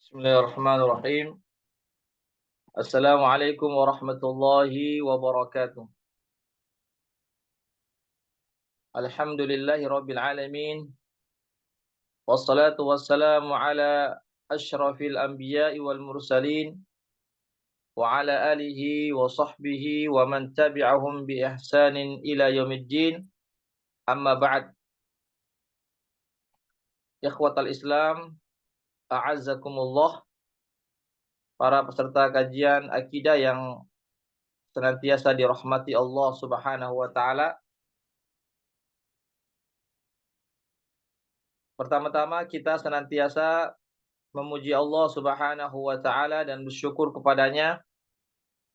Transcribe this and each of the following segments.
Bismillahirrahmanirrahim. Assalamualaikum warahmatullahi wabarakatuh. Alhamdulillahi rabbil alamin. Wassalatu wassalamu ala asyrafil anbiya'i wal mursalin wa ala alihi wa sahbihi wa man tabi'ahum bi ihsanin ila yaumiddin. Amma ba'd. Ikhwatal Islam, a'azzakumullah, para peserta kajian akidah yang senantiasa dirahmati Allah Subhanahu wa taala. Pertama-tama kita senantiasa memuji Allah Subhanahu wa taala dan bersyukur kepadanya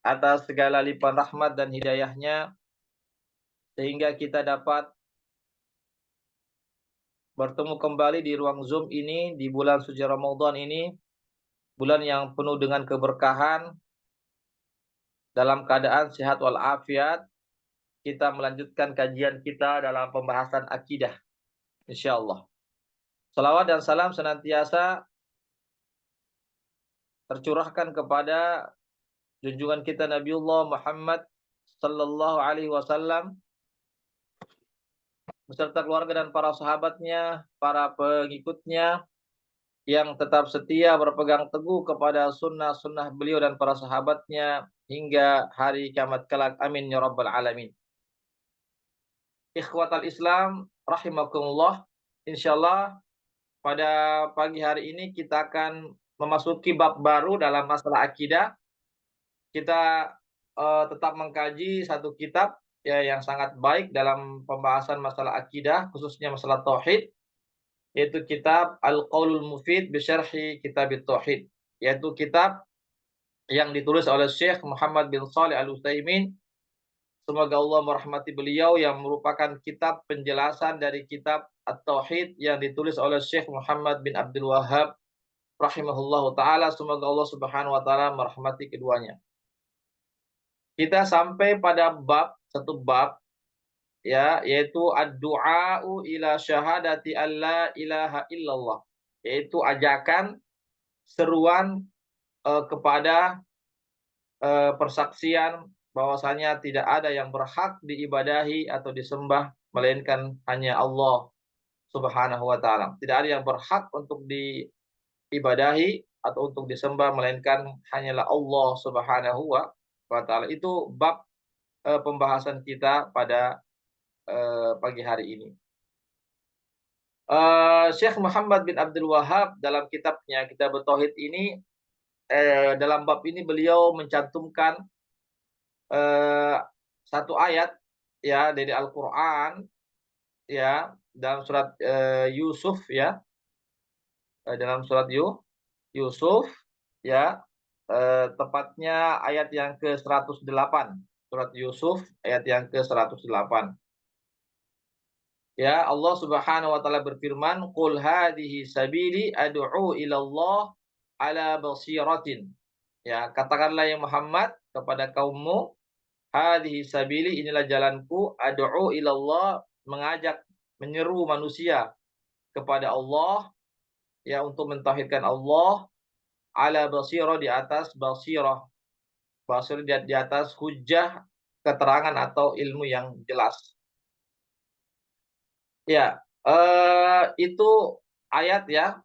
atas segala limpahan rahmat dan hidayahnya sehingga kita dapat bertemu kembali di ruang Zoom ini di bulan suci Ramadan ini, bulan yang penuh dengan keberkahan. Dalam keadaan sehat walafiat, kita melanjutkan kajian kita dalam pembahasan akidah, insyaallah. Salawat dan salam senantiasa tercurahkan kepada junjungan kita Nabiullah Muhammad sallallahu alaihi wasallam beserta keluarga dan para sahabatnya, para pengikutnya yang tetap setia berpegang teguh kepada sunnah-sunnah beliau dan para sahabatnya hingga hari kiamat kelak. Amin ya rabbal alamin. Ikhwatal Islam rahimakumullah. Insyaallah pada pagi hari ini kita akan memasuki bab baru dalam masalah akidah. Kita tetap mengkaji satu kitab ya yang sangat baik dalam pembahasan masalah akidah, khususnya masalah tauhid, yaitu kitab Al-Qaulul Mufid bi Syarhi Kitabit Tauhid, yaitu kitab yang ditulis oleh Syekh Muhammad bin Shalih Al-Utsaimin. Semoga Allah merahmati beliau, yang merupakan kitab penjelasan dari kitab At-Tauhid yang ditulis oleh Syekh Muhammad bin Abdul Wahhab rahimahullahu taala. Semoga Allah Subhanahu wa taala merahmati keduanya. Kita sampai pada satu bab ya, yaitu ad-du'a'u ila syahadati alla ilaha illallah, yaitu ajakan seruan kepada persaksian bahwasanya tidak ada yang berhak diibadahi atau disembah melainkan hanya Allah Subhanahu wa taala. Tidak ada yang berhak untuk diibadahi atau untuk disembah melainkan hanyalah Allah Subhanahu wa taala. Itu bab pembahasan kita pada pagi hari ini. Syekh Muhammad bin Abdul Wahhab dalam kitabnya Kitab Tauhid ini, dalam bab ini beliau mencantumkan satu ayat ya dari Al-Qur'an ya, dalam surat Yusuf ya, dalam surat Yusuf ya, tepatnya ayat yang ke-108. Surat Yusuf ayat yang ke-108. Ya, Allah Subhanahu wa taala berfirman, "Qul hadhihi sabili ad'u ila Allah ala basiratin." Ya, katakanlah ya Muhammad kepada kaummu, hadhihi sabili, inilah jalanku, ad'u ila Allah, mengajak, menyeru manusia kepada Allah ya, untuk mentauhidkan Allah, ala basirah, di atas basirah. Basirah di atas hujjah, keterangan atau ilmu yang jelas. Ya, itu ayat ya,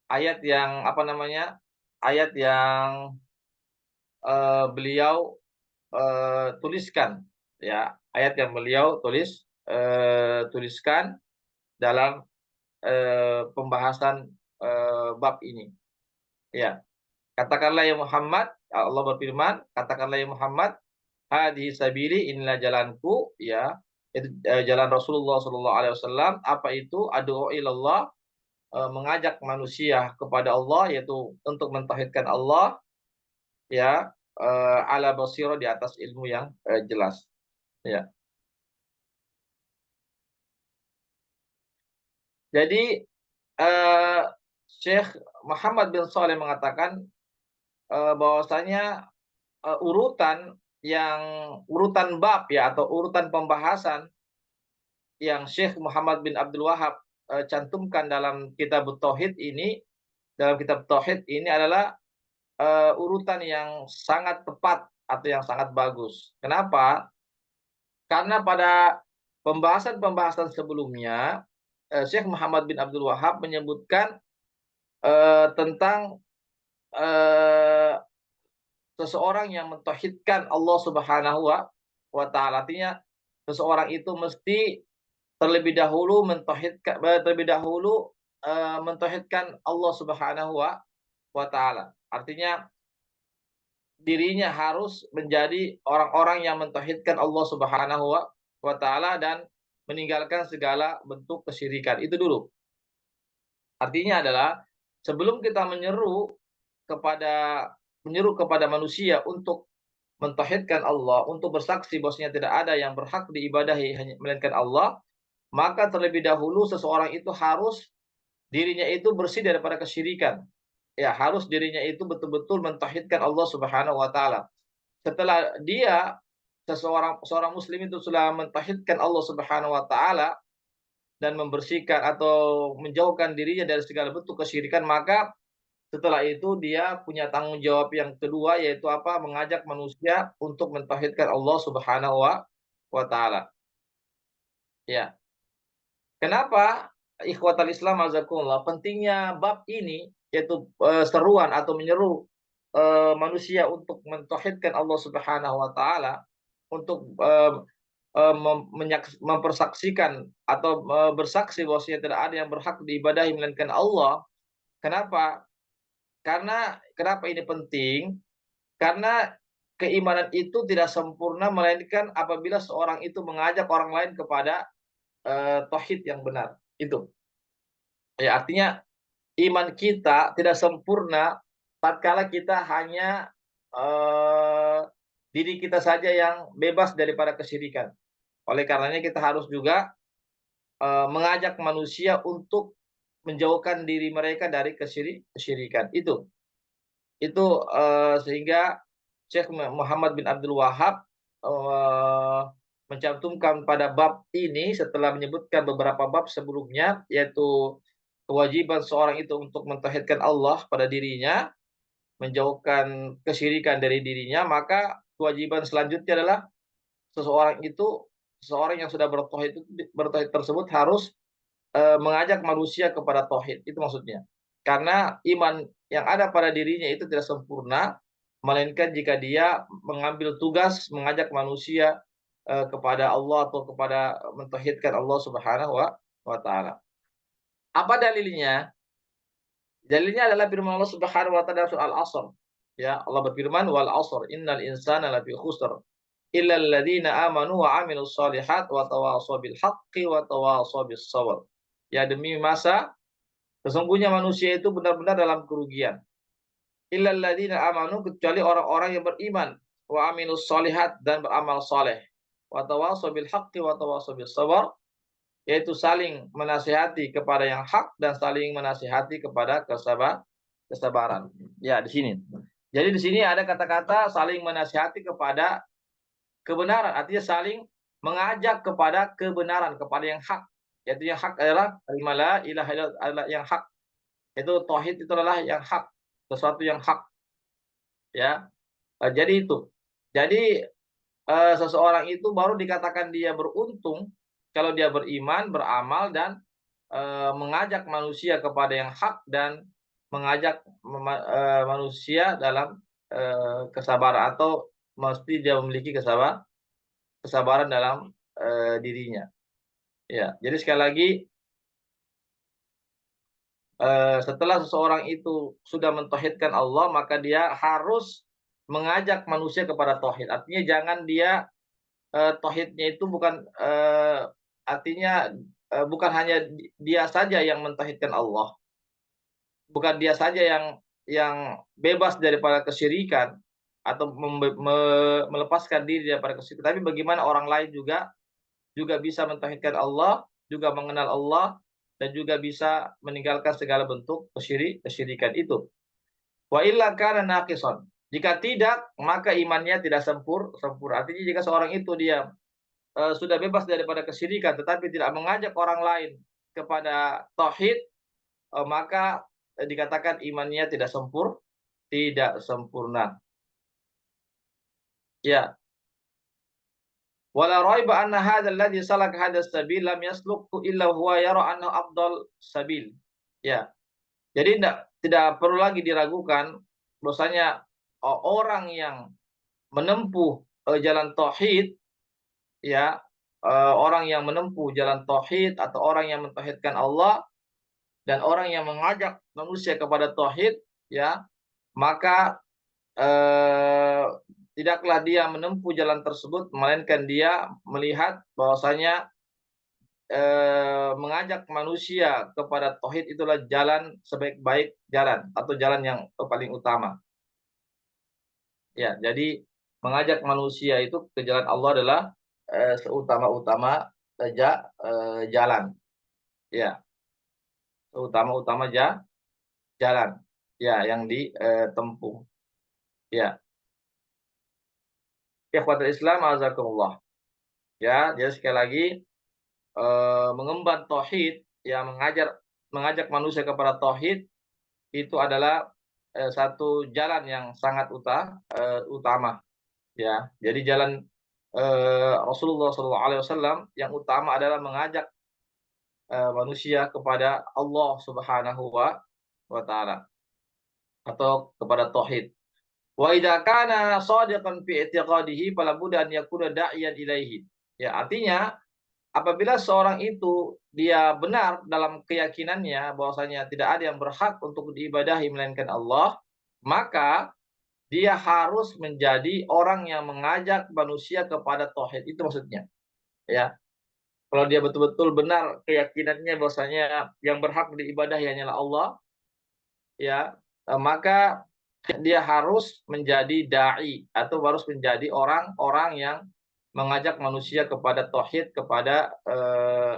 ayat yang apa namanya, ayat yang beliau tuliskan ya, ayat yang beliau tuliskan dalam pembahasan bab ini. Ya, katakanlah ya Muhammad, Allah berfirman, katakanlah ya Muhammad, hadhihi sabili, inilah jalanku ya, itu jalan Rasulullah sallallahu alaihi wasallam. Apa itu? Ad'u ilallah, mengajak manusia kepada Allah, yaitu untuk mentauhidkan Allah ya, ala basirah, di atas ilmu yang jelas. Ya. Jadi Syekh Muhammad bin Shalih mengatakan bahwasanya urutan bab ya, atau urutan pembahasan yang Syekh Muhammad bin Abdul Wahhab cantumkan dalam kitab Tauhid ini, dalam kitab tauhid ini adalah urutan yang sangat tepat atau yang sangat bagus. Kenapa? Karena pada pembahasan-pembahasan sebelumnya, Syekh Muhammad bin Abdul Wahab menyebutkan tentang eee, seseorang yang mentauhidkan Allah Subhanahu wa taala. Artinya seseorang itu mesti terlebih dahulu mentauhidkan Allah Subhanahu wa taala. Artinya dirinya harus menjadi orang-orang yang mentauhidkan Allah Subhanahu wa taala dan meninggalkan segala bentuk kesyirikan. Itu dulu. Artinya adalah sebelum kita menyeru kepada manusia untuk mentauhidkan Allah, untuk bersaksi bahwasanya tidak ada yang berhak diibadahi hanya melainkan Allah, maka terlebih dahulu seseorang itu harus dirinya itu bersih daripada kesyirikan. Ya, harus dirinya itu betul-betul mentauhidkan Allah Subhanahu wa taala. Setelah seorang muslim itu sudah mentauhidkan Allah Subhanahu wa taala dan membersihkan atau menjauhkan dirinya dari segala bentuk kesyirikan, maka setelah itu dia punya tanggung jawab yang kedua, yaitu apa? Mengajak manusia untuk mentauhidkan Allah Subhanahu wa taala. Ya. Kenapa ikhwatal Islam azakumullah pentingnya bab ini, yaitu seruan atau menyeru manusia untuk mentauhidkan Allah Subhanahu wa taala, untuk mempersaksikan atau bersaksi bahwasanya tidak ada yang berhak diibadahi melainkan Allah. Kenapa? Kenapa ini penting? Karena keimanan itu tidak sempurna melainkan apabila seorang itu mengajak orang lain kepada tauhid yang benar, itu. Ya, artinya iman kita tidak sempurna tatkala kita hanya eee, diri kita saja yang bebas daripada kesyirikan. Oleh karenanya kita harus juga mengajak manusia untuk menjauhkan diri mereka dari kesyirikan, itu. Sehingga Syekh Muhammad bin Abdul Wahab eee, mencantumkan pada bab ini setelah menyebutkan beberapa bab sebelumnya, yaitu kewajiban seorang itu untuk mentauhidkan Allah pada dirinya, menjauhkan kesyirikan dari dirinya, maka kewajiban selanjutnya adalah seseorang yang sudah bertauhid tersebut harus mengajak manusia kepada tauhid, itu maksudnya. Karena iman yang ada pada dirinya itu tidak sempurna, melainkan jika dia mengambil tugas mengajak manusia kepada Allah atau kepada mentauhidkan Allah Subhanahu wa taala. Apa dalilnya? Dalilnya adalah firman Allah Subhanahu wa taala surah Al-Asr. Ya, Allah berfirman, "Wal 'ashr, innal insana lafi khusr, illa alladziina aamanu wa 'amilus shalihat wa tawashaw bil haqqi wa tawashaw bis sabr." Ya, demi masa sesungguhnya manusia itu benar-benar dalam kerugian. Illal ladzina amanu, kecuali orang-orang yang beriman, wa amilus shalihat, dan beramal saleh. Wa tawashaw bil haqqi wa tawashaw bis sabr, yaitu saling menasihati kepada yang hak dan saling menasihati kepada kesabaran. Ya, di sini. Jadi di sini ada kata-kata saling menasihati kepada kebenaran, artinya saling mengajak kepada kebenaran, kepada yang hak. Yaitu yang hak adalah kalimat la ilaha illallah, yang hak. Itu tauhid, itu adalah yang hak, sesuatu yang hak, ya. Jadi itu. Jadi seseorang itu baru dikatakan dia beruntung kalau dia beriman, beramal, dan mengajak manusia kepada yang hak dan mengajak manusia dalam kesabaran, atau mesti dia memiliki kesabaran dalam dirinya. Ya, jadi sekali lagi setelah seseorang itu sudah mentauhidkan Allah, maka dia harus mengajak manusia kepada tauhid. Artinya jangan dia tauhidnya itu bukan hanya dia saja yang mentauhidkan Allah, bukan dia saja yang bebas daripada kesyirikan atau melepaskan diri daripada kesyirikan, tapi bagaimana orang lain juga bisa mentauhidkan Allah, juga mengenal Allah, dan juga bisa meninggalkan segala bentuk kesyirikan itu. Wa illa kana naqisan. Jika tidak, maka imannya tidak sempurna. Artinya jika seorang itu dia sudah bebas daripada kesyirikan tetapi tidak mengajak orang lain kepada tauhid, maka dikatakan imannya tidak sempurna. Ya. Wala raiba anna hadzal ladzi salaka hadzal sabil lam yaslukhu illa huwa yara annahu afdal sabil. Ya. Jadi tidak perlu lagi diragukan bahwasanya orang yang menempuh jalan tauhid, ya, orang yang menempuh jalan tauhid atau orang yang mentauhidkan Allah dan orang yang mengajak manusia kepada tauhid, ya, maka eh, tidaklah dia menempuh jalan tersebut melainkan dia melihat bahwasanya mengajak manusia kepada tauhid itulah jalan sebaik-baik jalan atau jalan yang paling utama. Ya, jadi mengajak manusia itu ke jalan Allah adalah seutama-utama jalan. Ya, seutama-utama jalan. Ya, yang ditempuh. Ya. Ikhwatul Islam azakumullah. Ya, jadi sekali lagi mengemban tauhid, ya, mengajak manusia kepada tauhid itu adalah satu jalan yang sangat utama, ya. Jadi jalan Rasulullah SAW yang utama adalah mengajak manusia kepada Allah Subhanahu wa taala atau kepada tauhid. Wa idza kana shadiqan fi i'tiqadihi fala budda an yakuna da'iyan ilaihi. Ya, artinya apabila seorang itu dia benar dalam keyakinannya bahwasanya tidak ada yang berhak untuk diibadahi melainkan Allah, maka dia harus menjadi orang yang mengajak manusia kepada tauhid. Itu maksudnya, ya. Kalau dia betul-betul benar keyakinannya bahwasanya yang berhak diibadahi hanyalah Allah, ya, maka dia harus menjadi dai atau harus menjadi orang-orang yang mengajak manusia kepada tauhid, kepada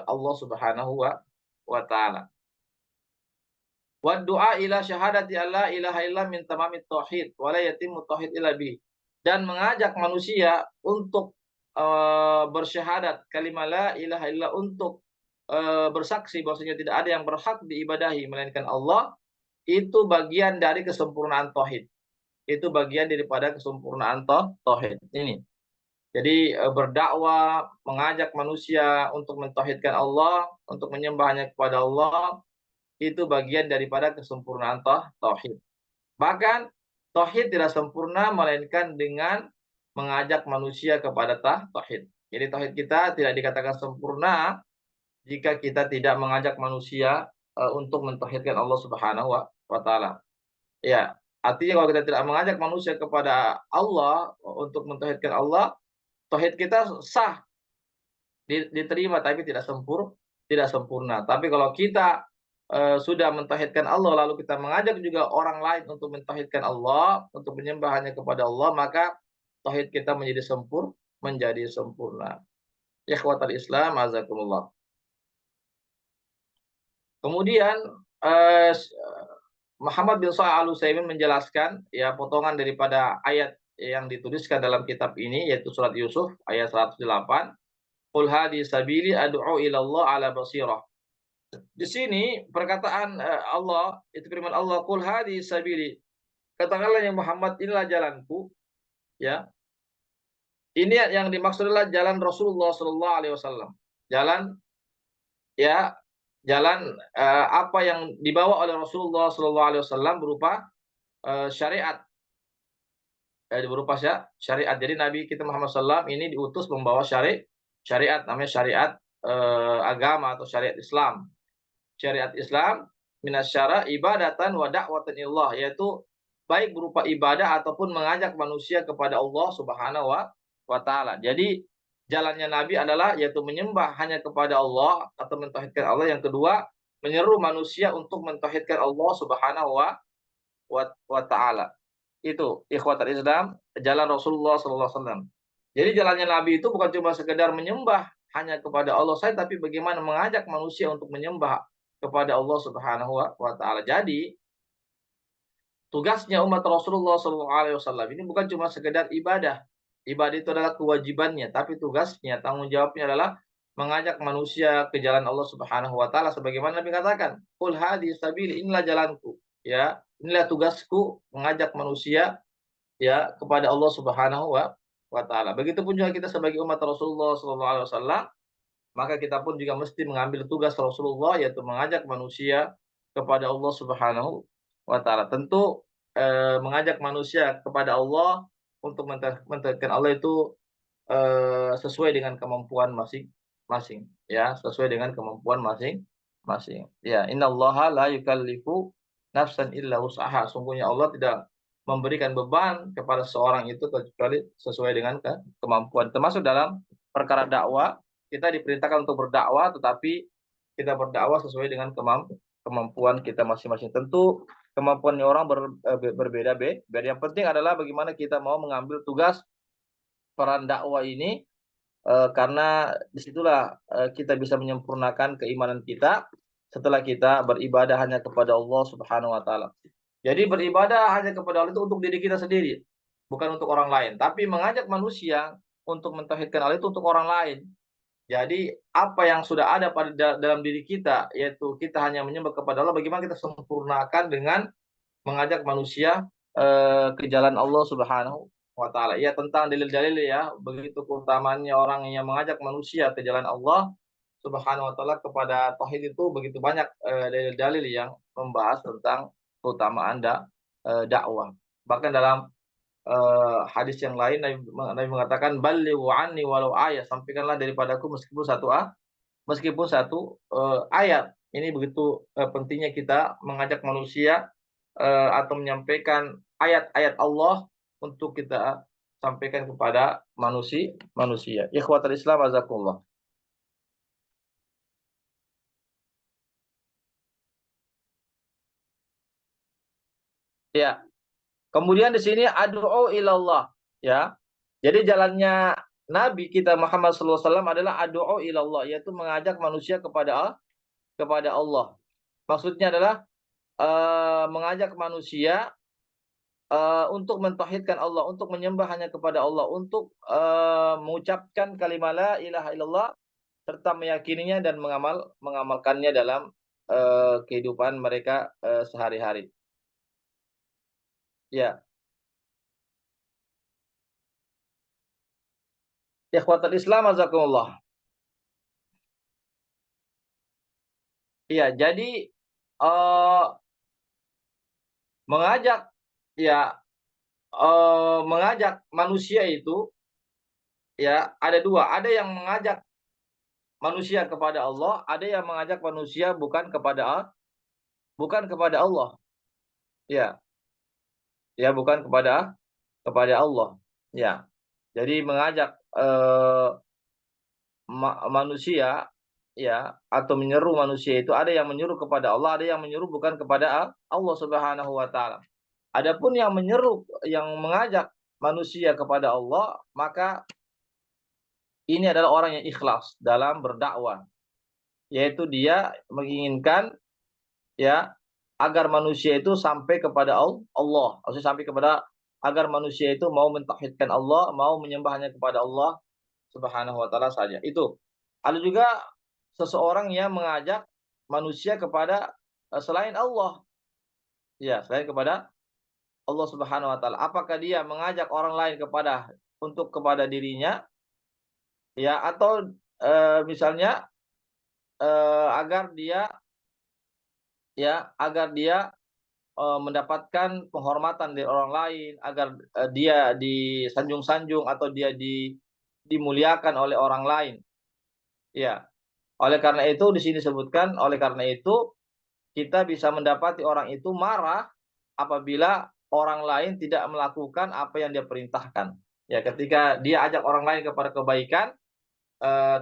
Allah Subhanahu wa taala. Wa du'a ila syahadati alla ilaha illa min tamamit tauhid wa la yatimmu tauhid illa bi. Dan mengajak manusia untuk bersyahadat kalimat la ilaha illa, untuk bersaksi bahwasanya tidak ada yang berhak diibadahi melainkan Allah, itu bagian dari kesempurnaan tauhid. Itu bagian daripada kesempurnaan tauhid ini. Jadi berdakwah, mengajak manusia untuk mentauhidkan Allah, untuk menyembahnya kepada Allah, itu bagian daripada kesempurnaan tauhid. Bahkan tauhid tidak sempurna melainkan dengan mengajak manusia kepada tauhid. Jadi tauhid kita tidak dikatakan sempurna jika kita tidak mengajak manusia untuk mentauhidkan Allah Subhanahu wa taala. Ya, artinya kalau kita tidak mengajak manusia kepada Allah untuk mentauhidkan Allah, tauhid kita sah, diterima, tapi tidak sempurna. Tapi kalau kita sudah mentauhidkan Allah lalu kita mengajak juga orang lain untuk mentauhidkan Allah, untuk menyembah hanya kepada Allah, maka tauhid kita menjadi sempurna. Ikhwatal Islam azakumullah. Kemudian eh, Muhammad bin Shalih Al-Utsaimin menjelaskan, ya, potongan daripada ayat yang dituliskan dalam kitab ini, yaitu surat Yusuf ayat 108. Qul hadi sabili ad'u ila Allah ala basirah. Di sini perkataan Allah, itu firman Allah, qul hadi sabili. Katakanlah yang Muhammad, inilah jalanku, ya. Ini yang dimaksud adalah jalan Rasulullah sallallahu alaihi wasallam. Jalan, ya, jalan apa yang dibawa oleh Rasulullah sallallahu alaihi wasallam berupa syariat, berupa syariat. Jadi Nabi kita Muhammad SAW ini diutus membawa syariat, namanya syariat agama atau syariat Islam. Syariat Islam minasyara ibadatan wa da'watan illallah, yaitu baik berupa ibadah ataupun mengajak manusia kepada Allah Subhanahu wa taala. Jadi jalannya Nabi adalah yaitu menyembah hanya kepada Allah atau mentauhidkan Allah. Yang kedua, menyeru manusia untuk mentauhidkan Allah Subhanahu wa taala. Itu ikhwatul Islam, jalan Rasulullah sallallahu alaihi wasallam. Jadi jalannya Nabi itu bukan cuma sekedar menyembah hanya kepada Allah saja, tapi bagaimana mengajak manusia untuk menyembah kepada Allah Subhanahu wa taala. Jadi tugasnya umat Rasulullah sallallahu alaihi wasallam ini bukan cuma sekedar ibadah. Ibadah itu adalah kewajibannya, tapi tugasnya, tanggung jawabnya adalah mengajak manusia ke jalan Allah Subhanahu wa taala, sebagaimana Nabi katakan, "Qul hadhihi sabili, inilah jalanku." ya, inilah tugasku mengajak manusia ya kepada Allah Subhanahu wa taala. Begitupun juga kita sebagai umat Rasulullah sallallahu alaihi wasallam, maka kita pun juga mesti mengambil tugas Rasulullah yaitu mengajak manusia kepada Allah Subhanahu wa taala. Tentu mengajak manusia kepada Allah untuk mendekatkan Allah itu sesuai dengan kemampuan masing-masing, ya, sesuai dengan kemampuan masing-masing. Ya, innallaha la yukallifu nafsan illa wus'aha. Sungguhnya Allah tidak memberikan beban kepada seorang itu kecuali sesuai dengan kemampuan. Termasuk dalam perkara dakwah, kita diperintahkan untuk berdakwah, tetapi kita berdakwah sesuai dengan kemampuan kita masing-masing. Tentu kemampuannya orang berbeda-beda. Yang penting adalah bagaimana kita mau mengambil tugas peran dakwah ini, karena disitulah kita bisa menyempurnakan keimanan kita setelah kita beribadah hanya kepada Allah Subhanahu wa taala. Jadi beribadah hanya kepada Allah itu untuk diri kita sendiri, bukan untuk orang lain. Tapi mengajak manusia untuk mentauhidkan Allah itu untuk orang lain. Jadi apa yang sudah ada pada dalam diri kita, yaitu kita hanya menyembah kepada Allah, bagaimana kita sempurnakan dengan mengajak manusia ke jalan Allah Subhanahu wa taala. Ya, tentang dalil-dalil ya, begitu keutamaannya orang yang mengajak manusia ke jalan Allah Subhanahu wa taala kepada tauhid itu begitu banyak dalil-dalil yang membahas tentang keutamaan dakwah. Bahkan dalam hadis yang lain Nabi mengatakan ballighu anni walau ayat, sampaikanlah daripadaku meskipun satu ayat. Ini begitu pentingnya kita mengajak manusia atau menyampaikan ayat-ayat Allah untuk kita sampaikan kepada manusia. Ikhwatul Islam azakumullah. Ya. Kemudian di sini ad'u ilallah, ya. Jadi jalannya Nabi kita Muhammad SAW adalah ad'u ilallah, yaitu mengajak manusia kepada Allah. Maksudnya adalah mengajak manusia untuk mentauhidkan Allah, untuk menyembah hanya kepada Allah, untuk mengucapkan kalimat la ilaha illallah serta meyakininya dan mengamalkannya dalam kehidupan mereka sehari-hari. Ya, ikhwatul Islam azakumullah. Iya, jadi eh mengajak ya mengajak manusia itu ya ada dua, ada yang mengajak manusia kepada Allah, ada yang mengajak manusia bukan kepada Allah. Ya, ya bukan kepada Allah. Ya. Jadi mengajak manusia ya atau menyeru manusia itu ada yang menyeru kepada Allah, ada yang menyeru bukan kepada Allah Subhanahu wa taala. Adapun yang menyeru, yang mengajak manusia kepada Allah, maka ini adalah orang yang ikhlas dalam berdakwah, yaitu dia menginginkan ya agar manusia itu sampai kepada Allah, maksudnya sampai kepada agar manusia itu mau mentauhidkan Allah, mau menyembahnya kepada Allah Subhanahu wa taala saja. Itu. Ada juga seseorang yang mengajak manusia kepada selain Allah. Ya, selain kepada Allah Subhanahu wa taala. Apakah dia mengajak orang lain kepada dirinya ya atau misalnya agar dia mendapatkan penghormatan dari orang lain, agar dia disanjung-sanjung atau dia dimuliakan oleh orang lain. Ya. Oleh karena itu di sini disebutkan, oleh karena itu kita bisa mendapati orang itu marah apabila orang lain tidak melakukan apa yang dia perintahkan. Ya, ketika dia ajak orang lain kepada kebaikan,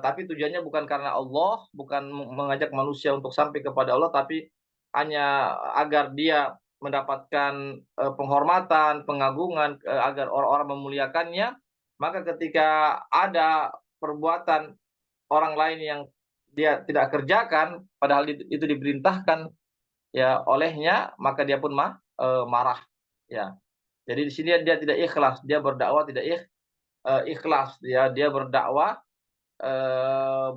tapi tujuannya bukan karena Allah, bukan mengajak manusia untuk sampai kepada Allah, tapi hanya agar dia mendapatkan penghormatan, pengagungan, agar orang-orang memuliakannya, maka ketika ada perbuatan orang lain yang dia tidak kerjakan, padahal itu diperintahkan ya olehnya, maka dia pun marah. Ya. Jadi di sini dia tidak ikhlas, dia berdakwah tidak ikhlas, ya dia berdakwah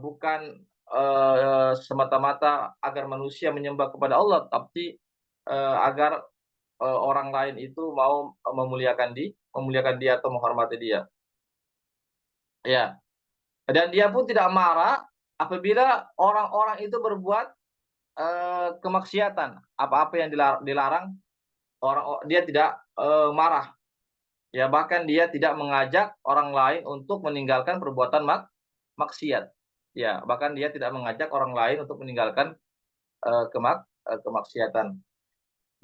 bukan semata-mata agar manusia menyembah kepada Allah, tapi agar orang lain itu mau memuliakan dia atau menghormati dia. Ya, dan dia pun tidak marah apabila orang-orang itu berbuat, kemaksiatan, apa-apa yang dilarang dia tidak, marah. Ya, bahkan dia tidak mengajak orang lain untuk meninggalkan perbuatan maksiat. Ya, bahkan dia tidak mengajak orang lain untuk meninggalkan, kemaksiatan.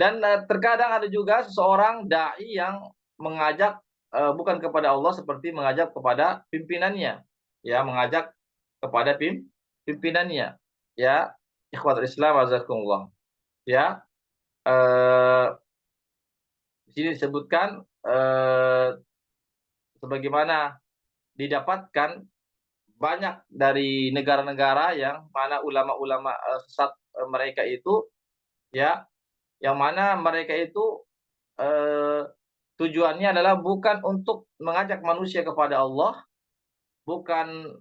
Dan, terkadang ada juga seseorang dai yang mengajak, bukan kepada Allah seperti mengajak kepada pimpinannya, ya, mengajak kepada pimpinannya, ya, ikhwatul Islam azakumullah, ya, eee, di sini disebutkan, sebagaimana didapatkan banyak dari negara-negara yang mana ulama-ulama, sesat, mereka itu, ya, yang mana mereka itu, eee, tujuannya adalah bukan untuk mengajak manusia kepada Allah, bukan,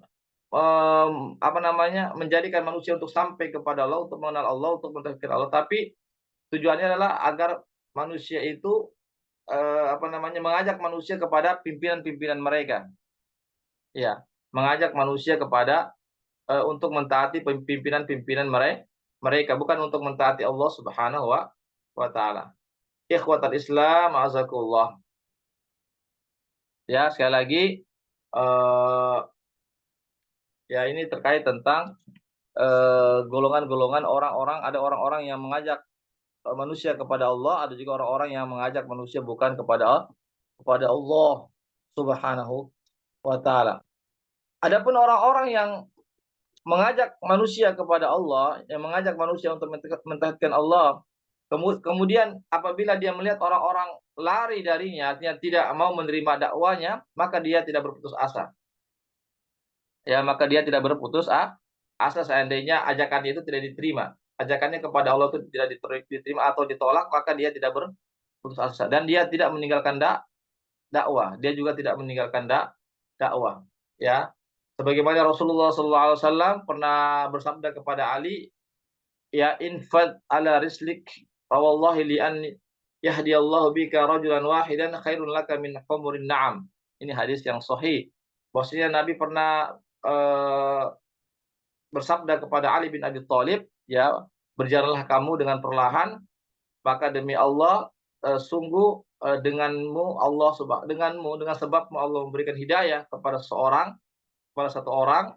apa namanya, menjadikan manusia untuk sampai kepada Allah, untuk mengenal Allah, untuk mentauhidkan Allah, tapi tujuannya adalah agar manusia itu, apa namanya, mengajak manusia kepada pimpinan-pimpinan mereka. Ya, mengajak manusia kepada, untuk mentaati pimpinan-pimpinan mereka, bukan untuk mentaati Allah Subhanahu wa taala. Ikhwatal Islam, a'azakumullah. Ya, sekali lagi, eee, ya ini terkait tentang, golongan-golongan orang-orang, ada orang-orang yang mengajak, manusia kepada Allah, ada juga orang-orang yang mengajak manusia bukan kepada Allah Subhanahu wa taala. Adapun orang-orang yang mengajak manusia kepada Allah, yang mengajak manusia untuk mentauhidkan Allah, kemudian apabila dia melihat orang-orang lari darinya, artinya tidak mau menerima dakwanya, maka dia tidak berputus asa. Ya, maka dia tidak berputus asa seandainya ajakannya itu tidak diterima. Ajakannya kepada Allah itu tidak diterima atau ditolak, maka dia tidak berputus asa dan dia tidak meninggalkan dakwah. Dia juga tidak meninggalkan dakwah, ya. Sebagaimana Rasulullah SAW pernah bersabda kepada Ali, "Ya infad ala rislik, fawallahi li an yahdiyallahu bika rajulan wahidan khairun laka min humurin na'am." Ini hadis yang sahih. Bahwasanya Nabi pernah, bersabda kepada Ali bin Abi Thalib, ya, "Berjalanlah kamu dengan perlahan, maka demi Allah, sungguh, dengan sebabmu Allah memberikan hidayah kepada satu orang,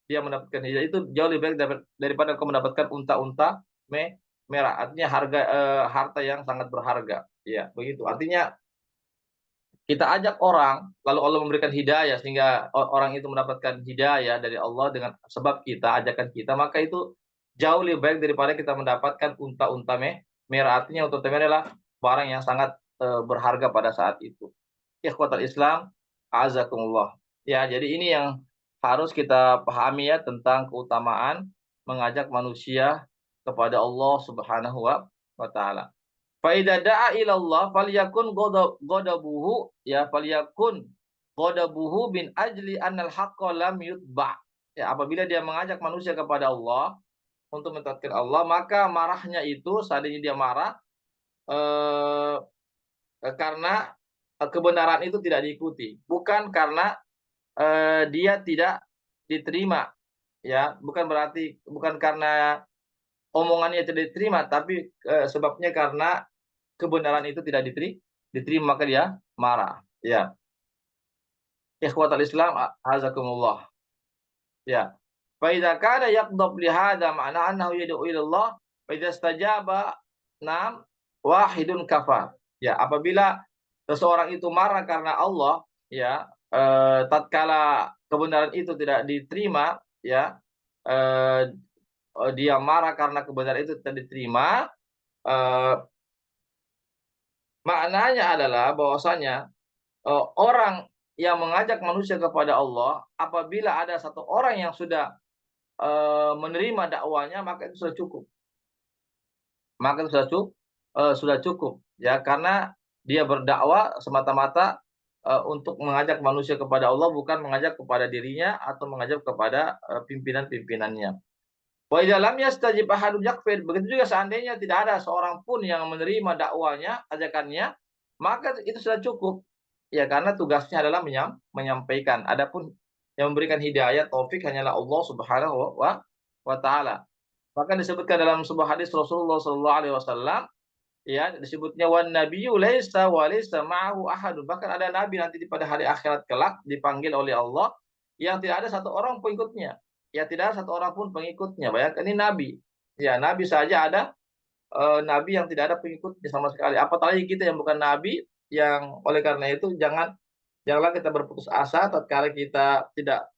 dia mendapatkan hidayah itu jauh lebih baik daripada kau mendapatkan unta-unta merah." Artinya harta yang sangat berharga, ya, begitu. Artinya kita ajak orang, lalu Allah memberikan hidayah sehingga orang itu mendapatkan hidayah dari Allah dengan sebab kita, ajakan kita, maka itu jauh lebih baik daripada kita mendapatkan unta-unta merah. Artinya unta merah adalah barang yang sangat, berharga pada saat itu. Ikhwatal Islam, a'azakumullah. Ya, jadi ini yang harus kita pahami ya tentang keutamaan mengajak manusia kepada Allah Subhanahu wa taala. Fa idza da'a ila Allah falyakun ghadabuhu, ya, falyakun ghadabuhu min ajli annal haqqa lam yutba'. Ya, apabila dia mengajak manusia kepada Allah untuk mentaatkan Allah, maka marahnya itu seandainya dia marah, eee, karena, kebenaran itu tidak diikuti, bukan karena, dia tidak diterima, ya, bukan karena omongannya tidak diterima, tapi, sebabnya karena kebenaran itu tidak diterima, maka dia marah, ya. Ikhwatal Islam, azakumullah, ya. Fa idza kana yaghdab li hadza ma'na annahu yad'u ila Allah, fa idza istajaba nam wahidun kafar. Ya, apabila seseorang itu marah karena Allah, ya, tatkala kebenaran itu tidak diterima, ya, eee dia marah karena kebenaran itu tidak diterima, eee, maknanya adalah bahwasanya, orang yang mengajak manusia kepada Allah, apabila ada satu orang yang sudah, menerima dakwanya, maka itu sudah cukup. Maka itu sudah cukup, ya, karena dia berdakwah semata-mata, untuk mengajak manusia kepada Allah, bukan mengajak kepada dirinya atau mengajak kepada, pimpinan-pimpinannya. Wa idza lam yastajib ahadun yakfir. Begitu juga seandainya tidak ada seorang pun yang menerima dakwanya, ajakannya, maka itu sudah cukup. Ya, karena tugasnya adalah menyampaikan. Adapun yang memberikan hidayah, taufik hanyalah Allah Subhanahu wa taala. Bahkan disebutkan dalam sebuah hadis Rasulullah sallallahu alaihi wasallam, ya, disebutnya wan nabiyyu laisa ma'ahu ahadun. Bahkan ada nabi nanti pada hari akhirat kelak dipanggil oleh Allah yang tidak ada satu orang pengikutnya. Ya, tidak ada satu orang pun pengikutnya. Bayangkan ini nabi. Ya, nabi saja ada nabi yang tidak ada pengikutnya sama sekali. Apalagi kita yang bukan nabi, yang oleh karena itu janganlah kita berputus asa tatkala kita tidak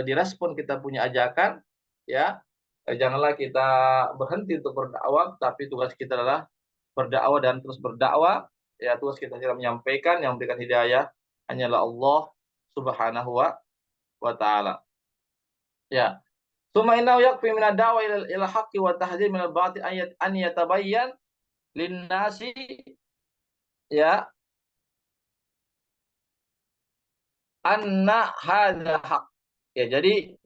direspon kita punya ajakan, ya. Janganlah kita berhenti untuk berdakwah, tapi tugas kita adalah berdakwah dan terus berdakwah. Ya, tugas kita adalah menyampaikan, yang memberikan hidayah hanyalah Allah Subhanahu wa taala. Ya. Tsumma innahu yakfi min ad-da'wa ila haqqi wa tahdhir min al-batil an yatabayyan lin-nasi, ya, anna hadza haq. Ya, jadi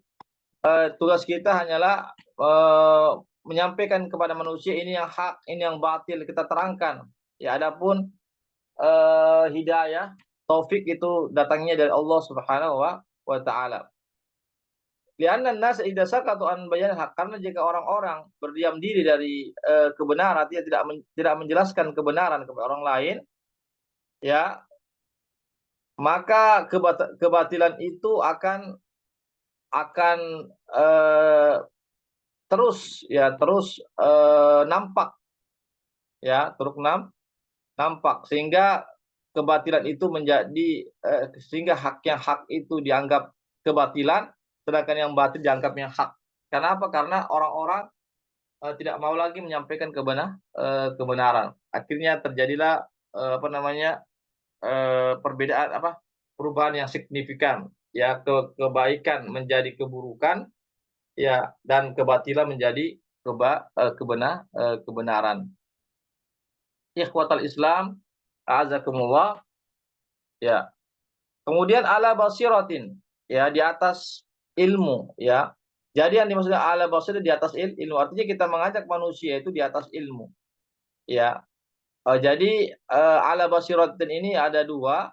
tugas kita hanyalah menyampaikan kepada manusia ini yang hak, ini yang batil, kita terangkan. Ya, adapun hidayah, taufik itu datangnya dari Allah Subhanahu wa taala. Lianna an-nas idza sakatu an bayan hak, karena jika orang-orang berdiam diri dari kebenaran, dia tidak menjelaskan kebenaran kepada orang lain, ya, maka kebatilan itu akan eh, terus nampak, ya, nampak sehingga kebatilan itu menjadi sehingga yang hak itu dianggap kebatilan, sedangkan yang batil dianggapnya hak. Karena apa? Karena orang-orang tidak mau lagi menyampaikan kebenaran. Akhirnya terjadilah apa namanya, perbedaan, perubahan yang signifikan. Ya, kebaikan menjadi keburukan, ya, dan kebatilan menjadi kebenaran. Ikhwatal Islam, azakumullah. Ya. Kemudian ala basiratin, ya, di atas ilmu, ya. Jadi yang dimaksudkan ala basiratin di atas ilmu, artinya kita mengajak manusia itu di atas ilmu, ya. Jadi ala basiratin ini ada dua,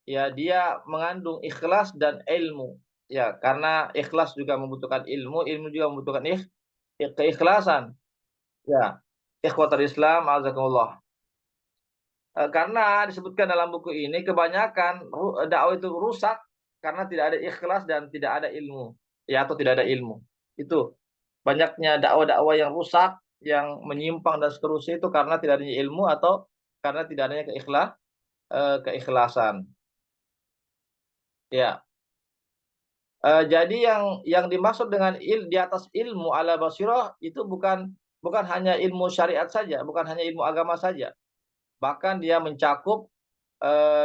ya, dia mengandung ikhlas dan ilmu. Ya, karena ikhlas juga membutuhkan ilmu, ilmu juga membutuhkan keikhlasan. Ya. Ikhwatul Islam, azakumullah. Karena disebutkan dalam buku ini kebanyakan dakwah itu rusak karena tidak ada ikhlas dan tidak ada ilmu, ya, atau tidak ada ilmu. Itu banyaknya dakwah-dakwah yang rusak, yang menyimpang dan seterusnya itu karena tidak adanya ilmu atau karena tidak adanya keikhlasan. Ya. Jadi yang dimaksud dengan di atas ilmu ala basirah itu bukan hanya ilmu syariat saja, bukan hanya ilmu agama saja. Bahkan dia mencakup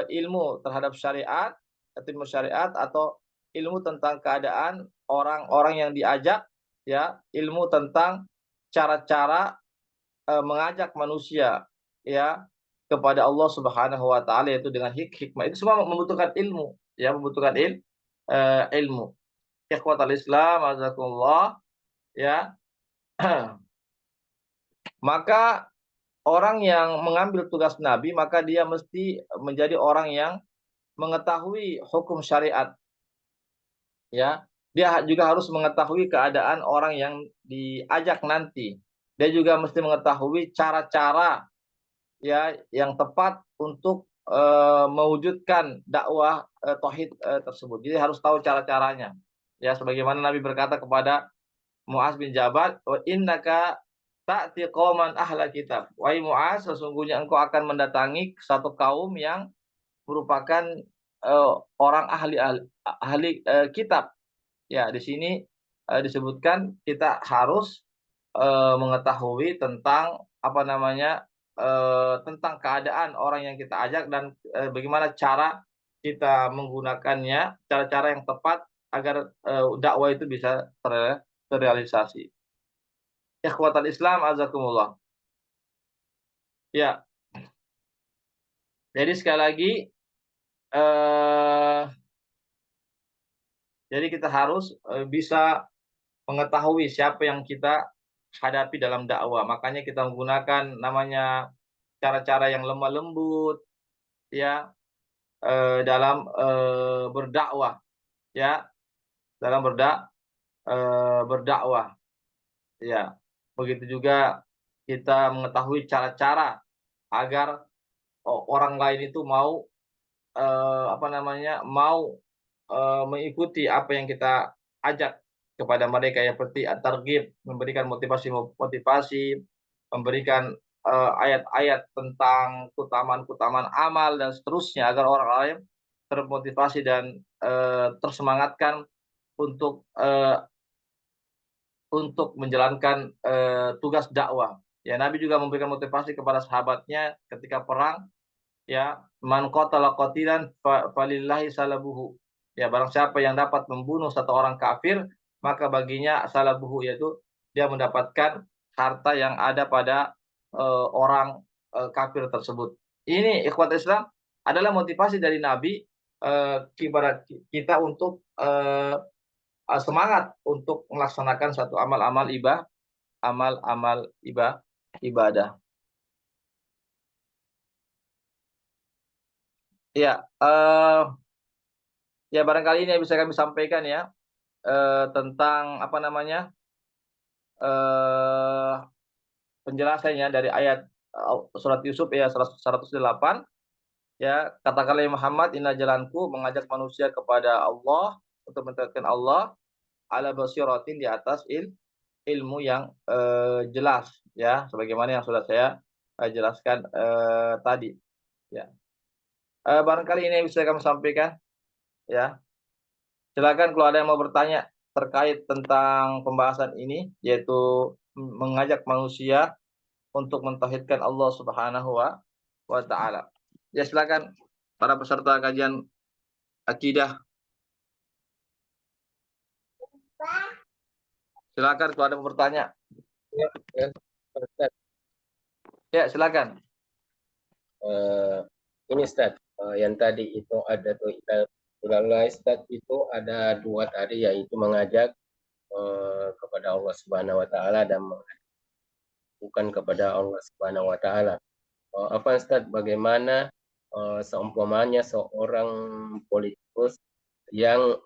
ilmu terhadap syariat, ilmu syariat atau ilmu tentang keadaan orang-orang yang diajak, ya, ilmu tentang cara-cara mengajak manusia, ya, kepada Allah Subhanahu wa taala, yaitu dengan hikmah. Itu semua membutuhkan ilmu, ya, membutuhkan ilmu. Ikhwatal Islam, azakumullah, ya. Maka orang yang mengambil tugas nabi, maka dia mesti menjadi orang yang mengetahui hukum syariat, ya. Dia juga harus mengetahui keadaan orang yang diajak nanti. Dia juga mesti mengetahui cara-cara, ya, yang tepat untuk mewujudkan dakwah tauhid tersebut. Jadi harus tahu cara-caranya. Ya, sebagaimana Nabi berkata kepada Muaz bin Jabal, "Wa innaka ta'ti qauman ahla kitab." Wahai Muaz, sesungguhnya engkau akan mendatangi satu kaum yang merupakan orang ahli kitab. Ya, di sini disebutkan kita harus mengetahui tentang apa namanya, tentang keadaan orang yang kita ajak dan bagaimana cara kita menggunakannya, cara-cara yang tepat agar dakwah itu bisa terrealisasi. Ikhwatal Islam, azakumullah. Ya, jadi sekali lagi, eh, jadi kita harus bisa mengetahui siapa yang kita hadapi dalam dakwah. Makanya kita menggunakan namanya cara-cara yang lemah lembut, ya, dalam berdakwah, ya, dalam berdakwah, ya. Begitu juga kita mengetahui cara-cara agar orang lain itu mau apa namanya, mau mengikuti apa yang kita ajak kepada mereka, ya, seperti at-targhib, memberikan motivasi, memberikan ayat-ayat tentang keutamaan-keutamaan amal dan seterusnya agar orang lain termotivasi dan tersemangatkan untuk menjalankan tugas dakwah. Ya, Nabi juga memberikan motivasi kepada sahabatnya ketika perang, ya, man qatala qatilan falillahi salabuhu. Ya, barang siapa yang dapat membunuh satu orang kafir, maka baginya salabuhu, yaitu dia mendapatkan harta yang ada pada orang kafir tersebut. Ini ikhwat Islam adalah motivasi dari Nabi kepada kita untuk semangat untuk melaksanakan satu amal-amal ibadah. Ya, ya, barangkali ini yang bisa kami sampaikan, ya, tentang apa namanya, eee, penjelasannya dari ayat surat Yusuf, ya, 108, ya, "Katakanlah ya Muhammad, inna jalanku mengajak manusia kepada Allah, untuk mentaatkan Allah, ala basiratin, di atas ilmu yang jelas," ya, sebagaimana yang sudah saya jelaskan tadi, ya. Barangkali ini yang bisa kami sampaikan, ya. Silakan kalau ada yang mau bertanya terkait tentang pembahasan ini, yaitu mengajak manusia untuk mentauhidkan Allah Subhanahu wa taala. Ya, silakan para peserta kajian akidah, silakan kalau ada yang mau bertanya. Ya, ya, Ustaz. Ya, silakan. Ini Ustaz, yang tadi itu ada tuh ilallah Ustaz, itu ada dua tadi, yaitu mengajak kepada Allah Subhanahu wa taala dan bukan kepada Allah Subhanahu wa taala. Apa Ustaz, bagaimana seumpamanya seorang politikus yang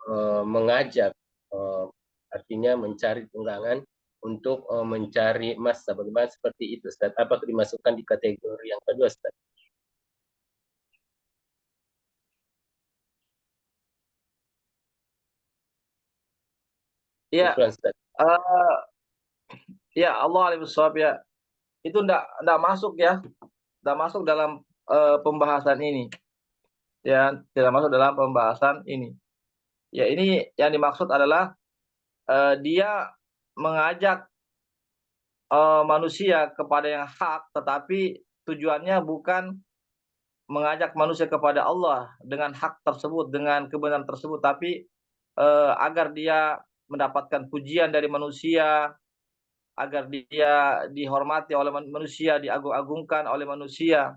mengajak, uh, artinya mencari tunggangan untuk mencari massa, bagaimana seperti itu Ustaz? Apakah dimasukkan di kategori yang kedua Ustaz? Iya, Syukran Ustaz. ya, Allah alim shawab, ya. Itu ndak masuk, ya, ndak masuk dalam pembahasan ini, ya, tidak masuk dalam pembahasan ini. Ya, ini yang dimaksud adalah dia mengajak manusia kepada yang hak, tetapi tujuannya bukan mengajak manusia kepada Allah dengan hak tersebut, dengan kebenaran tersebut, tapi agar dia mendapatkan pujian dari manusia, agar dia dihormati oleh manusia, diagung-agungkan oleh manusia.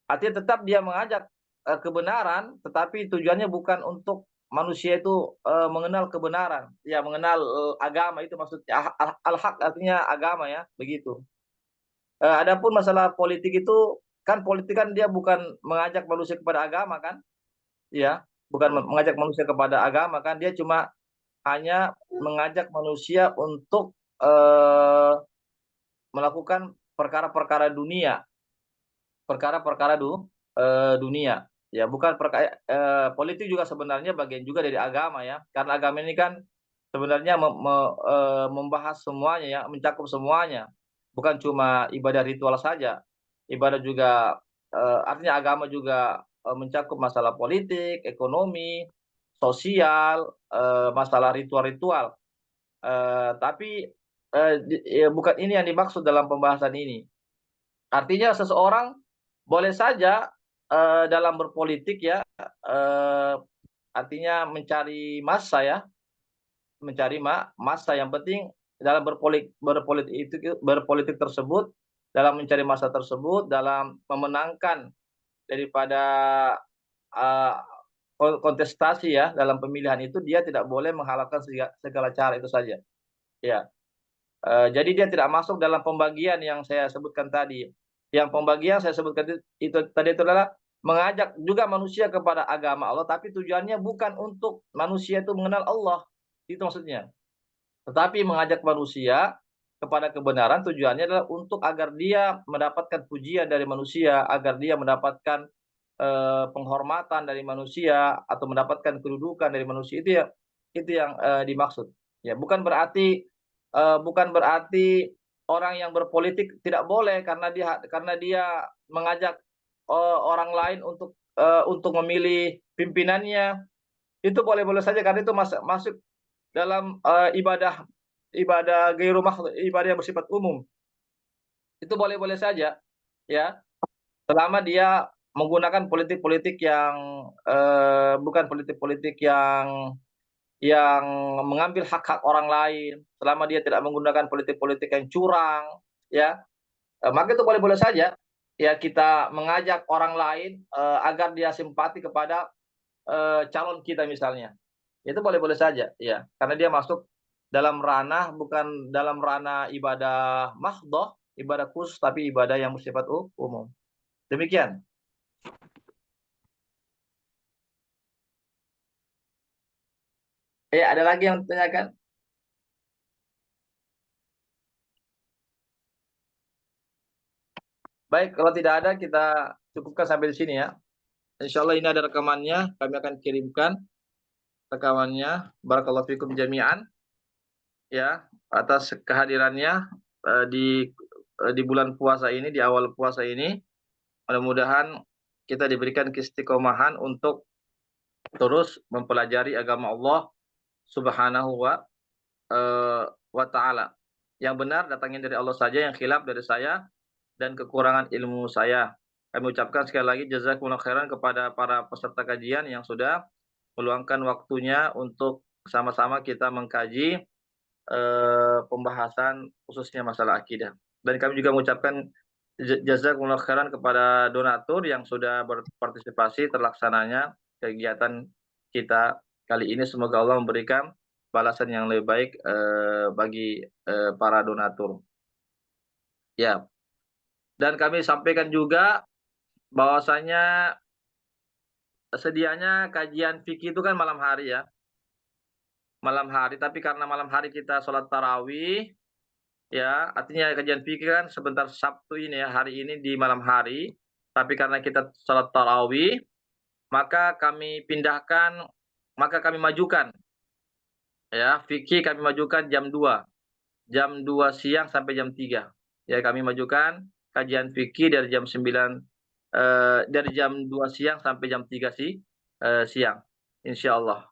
Artinya tetap dia mengajak kebenaran, tetapi tujuannya bukan untuk manusia itu mengenal kebenaran, ya, mengenal agama, itu maksudnya. Al-haq artinya agama, ya, begitu. Adapun masalah politik itu, kan politik kan dia bukan mengajak manusia kepada agama, kan, ya, bukan mengajak manusia kepada agama, kan, dia cuma hanya mengajak manusia untuk melakukan perkara-perkara dunia, perkara-perkara dunia. Ya, bukan politik juga sebenarnya bagian juga dari agama, ya. Karena agama ini kan sebenarnya membahas semuanya, ya, mencakup semuanya. Bukan cuma ibadah ritual saja. Ibadah juga artinya agama juga mencakup masalah politik, ekonomi, sosial, masalah ritual-ritual. Tapi ya, bukan ini yang dimaksud dalam pembahasan ini. Artinya seseorang boleh saja dalam berpolitik, ya, artinya mencari massa, ya, mencari massa. Yang penting dalam berpolitik tersebut, dalam mencari massa tersebut, dalam memenangkan daripada uh, kontestasi, ya, dalam pemilihan itu, dia tidak boleh menghalalkan segala cara itu saja. Ya. Jadi dia tidak masuk dalam pembagian yang saya sebutkan tadi. Yang pembagian saya sebutkan itu tadi itu adalah mengajak juga manusia kepada agama Allah, tapi tujuannya bukan untuk manusia itu mengenal Allah, itu maksudnya. Tetapi mengajak manusia kepada kebenaran tujuannya adalah untuk agar dia mendapatkan pujian dari manusia, agar dia mendapatkan, penghormatan dari manusia atau mendapatkan kedudukan dari manusia, itu yang, dimaksud. Ya, bukan berarti orang yang berpolitik tidak boleh karena dia mengajak, orang lain untuk memilih pimpinannya, itu boleh-boleh saja karena itu masuk dalam, ibadah ibadah ghairu ibadah yang bersifat umum. Itu boleh-boleh saja, ya, selama dia menggunakan politik-politik yang, bukan politik-politik yang mengambil hak-hak orang lain, selama dia tidak menggunakan politik-politik yang curang, ya, maka itu boleh-boleh saja, ya, kita mengajak orang lain, agar dia simpati kepada, calon kita misalnya. Itu boleh-boleh saja, ya, karena dia masuk dalam ranah bukan dalam ranah ibadah mahdhah, ibadah khusus, tapi ibadah yang bersifat umum. Demikian. Ya, ada lagi yang ditanyakan? Baik, kalau tidak ada kita cukupkan sampai di sini ya. Insyaallah ini ada rekamannya, kami akan kirimkan rekamannya. Barakallahu fikum jami'an, ya, atas kehadirannya, di bulan puasa ini, di awal puasa ini. Mudah-mudahan kita diberikan keistiqomahan untuk terus mempelajari agama Allah Subhanahu wa taala. Yang benar datangnya dari Allah saja, yang khilaf dari saya dan kekurangan ilmu saya. Kami ucapkan sekali lagi jazakumullah khairan kepada para peserta kajian yang sudah meluangkan waktunya untuk sama-sama kita mengkaji, pembahasan khususnya masalah akidah. Dan kami juga mengucapkan jazakumullah khairan kepada donatur yang sudah berpartisipasi terlaksananya kegiatan kita kali ini. Semoga Allah memberikan balasan yang lebih baik, bagi, para donatur. Ya, dan kami sampaikan juga bahwasanya sedianya kajian fikih itu kan malam hari ya, malam hari, tapi karena malam hari kita sholat tarawih, ya, artinya kajian fikih kan sebentar Sabtu ini ya, hari ini di malam hari, tapi karena kita sholat tarawih, maka kami pindahkan, maka kami majukan, ya, fikih kami majukan jam 2 siang sampai jam 3. Ya, kami majukan kajian fikih dari dari jam 2 siang sampai jam 3 siang, insyaallah.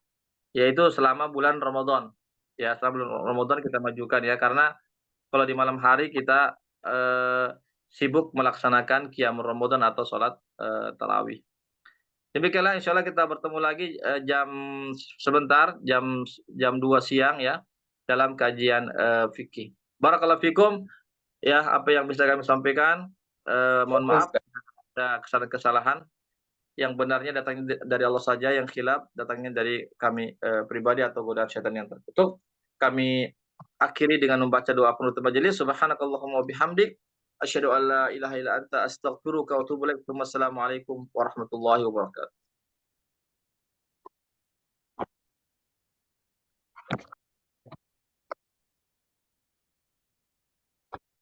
Yaitu selama bulan Ramadan. Ya, selama bulan Ramadan kita majukan ya, karena kalau di malam hari kita, sibuk melaksanakan qiyamul Ramadan atau sholat, tarawih. Demikianlah insyaallah kita bertemu lagi, sebentar, jam 2 siang ya, dalam kajian, fikih. Barakallahu fikum, ya, apa yang bisa kami sampaikan, mohon Walaupun maaf ada kesalahan-kesalahan, yang benarnya datangnya dari Allah saja, yang khilaf datangnya dari kami, pribadi atau godaan syaitan yang terkutuk. Kami akhiri dengan membaca doa penutup majelis. Subhanakallahumma wa bihamdik, asyhadu an la ilaha illa anta, astaghfiruka wa atubu ilaik. Wassalamualaikum warahmatullahi wabarakatuh.